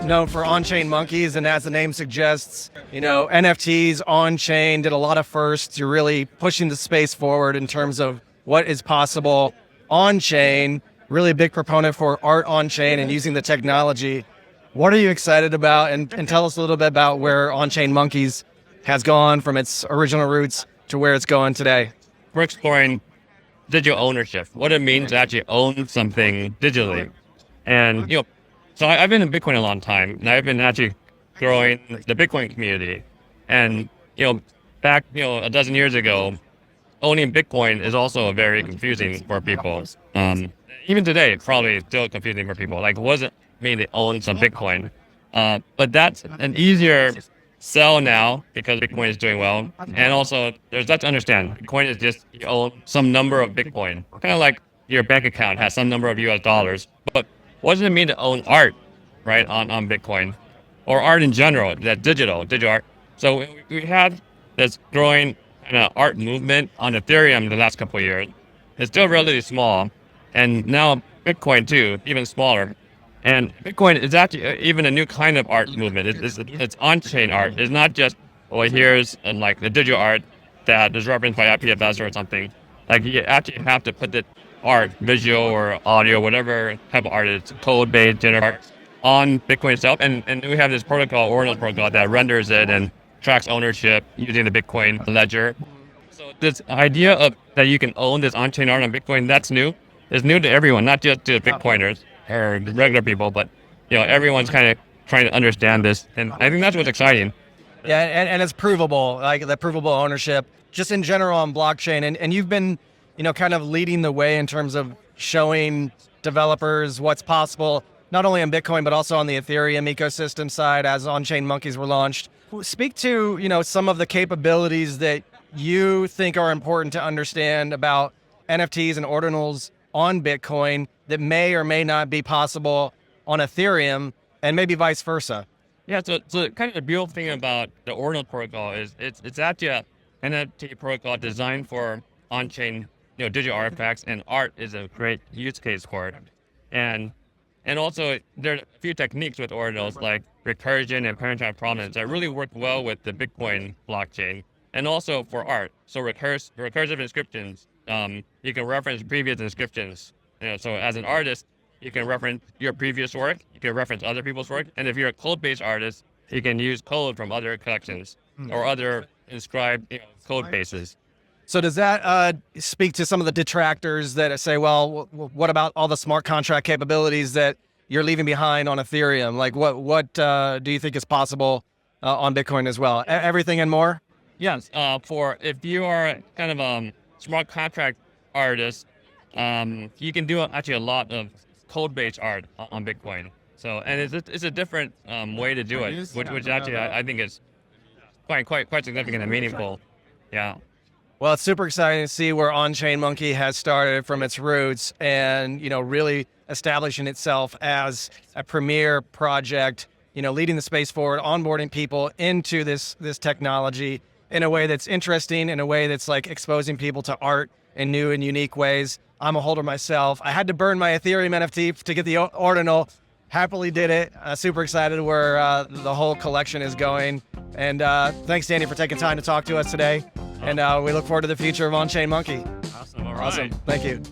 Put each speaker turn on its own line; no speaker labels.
known for Onchain monkeys, and as the name suggests, NFTs, Onchain did a lot of firsts. You're really pushing the space forward in terms of what is possible on-chain, really a big proponent for art on-chain and using the technology. What are you excited about? And tell us a little bit about where Onchain Monkeys has gone from its original roots to where it's going today.
We're exploring digital ownership, what it means to actually own something digitally. And, so I've been in Bitcoin a long time, and I've been actually growing the Bitcoin community. And, back, a dozen years ago, owning Bitcoin is also very confusing for people. Even today, it's probably still confusing for people. Like, what does it mean to own some Bitcoin? But that's an easier sell now because Bitcoin is doing well. And also, there's that to understand. Bitcoin is just you own some number of Bitcoin. Kind of like your bank account has some number of US dollars. But what does it mean to own art, right, on Bitcoin? Or art in general, that digital art. So we had this growing kind of art movement on Ethereum the last couple of years. It's still relatively small. And now Bitcoin too, even smaller. And Bitcoin is actually even a new kind of art movement. It's on-chain art. It's not just, here's like the digital art that is referenced by IPFS or something. Like you actually have to put the art, visual or audio, whatever type of art it's code-based, generative art, on Bitcoin itself. And we have this protocol, Ordinals protocol, that renders it and tracks ownership using the Bitcoin ledger. So this idea of that you can own this on-chain art on Bitcoin, that's new. It's new to everyone, not just to Bitcoiners or regular people, but everyone's kind of trying to understand this, and I think that's what's exciting.
Yeah, and it's provable, like the provable ownership, just in general on blockchain, and you've been, kind of leading the way in terms of showing developers what's possible, not only on Bitcoin but also on the Ethereum ecosystem side as on-chain monkeys were launched. Speak to some of the capabilities that you think are important to understand about NFTs and ordinals on Bitcoin that may or may not be possible on Ethereum, and maybe vice versa.
Yeah, so kind of the beautiful thing about the Ordinal protocol is it's actually an NFT protocol designed for on-chain, digital artifacts, and art is a great use case for it. And also there are a few techniques with Ordinals like recursion and parent-child provenance that really work well with the Bitcoin blockchain, and also for art. So recursive inscriptions. You can reference previous inscriptions. So as an artist, you can reference your previous work, you can reference other people's work, and if you're a code-based artist, you can use code from other collections or other inscribed code bases.
So does that speak to some of the detractors that say, well, what about all the smart contract capabilities that you're leaving behind on Ethereum? Like what do you think is possible on Bitcoin as well? Everything and more?
Yes, for if you are kind of a smart contract artist, you can do actually a lot of code-based art on Bitcoin. So, and it's a different way to do it, which actually I think is quite significant and meaningful. Yeah.
Well, it's super exciting to see where Onchain Monkey has started from its roots and, really establishing itself as a premier project, leading the space forward, onboarding people into this technology in a way that's interesting, in a way that's like exposing people to art in new and unique ways. I'm a holder myself. I had to burn my Ethereum NFT to get the Ordinal. Happily did it. Super excited where the whole collection is going. And thanks, Danny, for taking time to talk to us today. And we look forward to the future of Onchain Monkey.
Awesome. All right.
Awesome. Thank you.